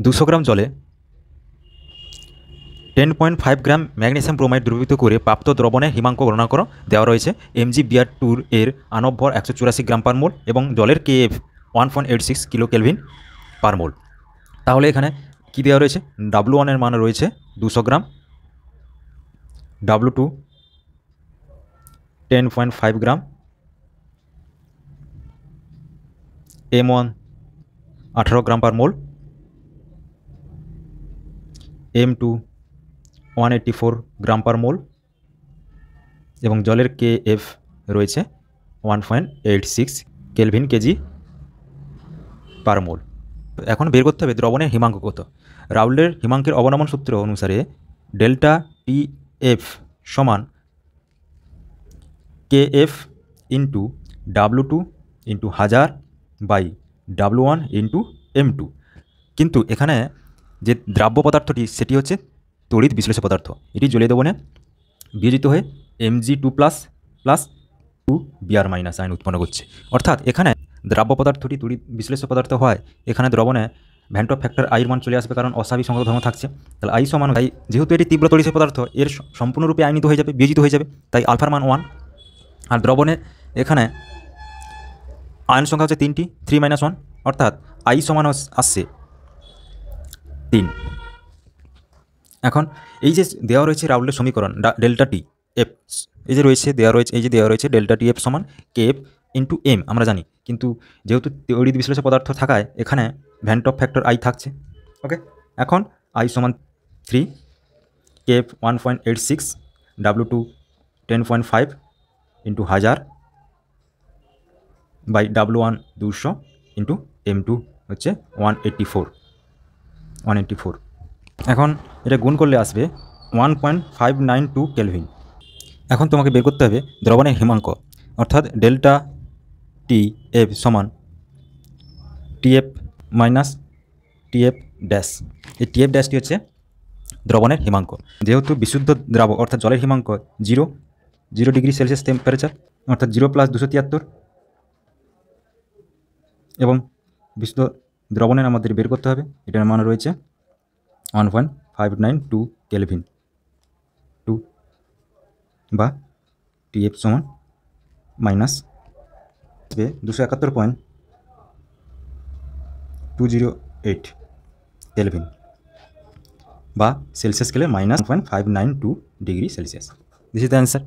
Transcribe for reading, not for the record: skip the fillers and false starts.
200 গ্রাম জলে 10.5 গ্রাম magnesium bromide দ্রবীভূত করে প্রাপ্ত দ্রবণের হিমাঙ্ক গণনা করো। দেওয়া রয়েছে MgBr2 এর আণব ভর 184 গ্রাম পার মোল এবং জলের KF 1.86 কিলো কেলভিন পার মোল। তাহলে এখানে কি দেওয়া রয়েছে? W1 এর মান রয়েছে 200 গ্রাম, W2 10.5 গ্রাম, M1 18 গ্রাম পার মোল, M2 184 গ্রাম পার মোল এবং জলের KF রয়েছে 1.86 কেলভিন কেজি পার মোল। এখন বের করতে হবে দ্রবণের হিমাঙ্ক কত। রাউলের হিমাঙ্কের অবনমন সূত্র অনুসারে ডেল্টা TF সমান KF into W2 into 1000 by W1 into M2। কিন্তু এখানে যে দ্রাব্য পদার্থটি সেটি হচ্ছে তড়িৎ বিশ্লেষ্য পদার্থ। এটি জ্বলিয়ে দেবো না, বিয়োজিত হয়ে Mg2 plus 2Br minus ion উৎপন্ন করছে। অর্থাৎ এখানে দ্রাব্য পদার্থটি তড়িৎ বিশ্লেষ্য পদার্থ হয়, এখানে দ্রবণে ভ্যান টপ ফ্যাক্টর আইর মান চলে আসবে, কারণ অস্বাভাবিক সংখ্যক ধর্ম থাকছে। তাহলে আই সমান আই, যেহেতু এটি তীব্র তড়িৎ পদার্থ এর সম্পূর্ণরূপে আয়নিত হয়ে যাবে, বিয়োজিত হয়ে যাবে, তাই আলফার মান 1। আর দ্রবণে এখানে আয়ন সংখ্যা হচ্ছে 3টি, 3 - 1, অর্থাৎ আই সমান আসছে 3। এখন এই যে দেওয়া রয়েছে রাউলের সমীকরণ ডেল্টা টি এফ, এই যে রয়েছে দেওয়া রয়েছে ডেল্টা টি এফ সমান KF ইন্টু M আমরা জানি, কিন্তু যেহেতু তড়িৎ বিশ্লেষ্য পদার্থ থাকায় এখানে ভ্যান টপ ফ্যাক্টর আই থাকছে। ওকে, এখন আই সমান 3, KF 1.86, W2 10.5 into 1000 by W1 200 into M2 হচ্ছে 184। এখন এটা গুণ করলে আসবে 1.592 কেলভিন। এখন তোমাকে বের করতে হবে দ্রবণের হিমাঙ্ক, অর্থাৎ ডেল্টা TF সমান TF মাইনাস TF ড্যাশ। এই TF ড্যাশটি হচ্ছে দ্রবণের হিমাঙ্ক। যেহেতু বিশুদ্ধ দ্রাবক অর্থাৎ জলের হিমাঙ্ক 0 ডিগ্রি সেলসিয়াস টেম্পারেচার, অর্থাৎ 0 + 273, এবং বিশুদ্ধ দ্রবণের আমাদের বের করতে হবে, এটার মান রয়েছে 1.592 কেলভিন 2 বা TF সমান মাইনাস 271.208 কেলভিন বা সেলসিয়াস স্কেলে -1.592 degree Celsius. This is the answer.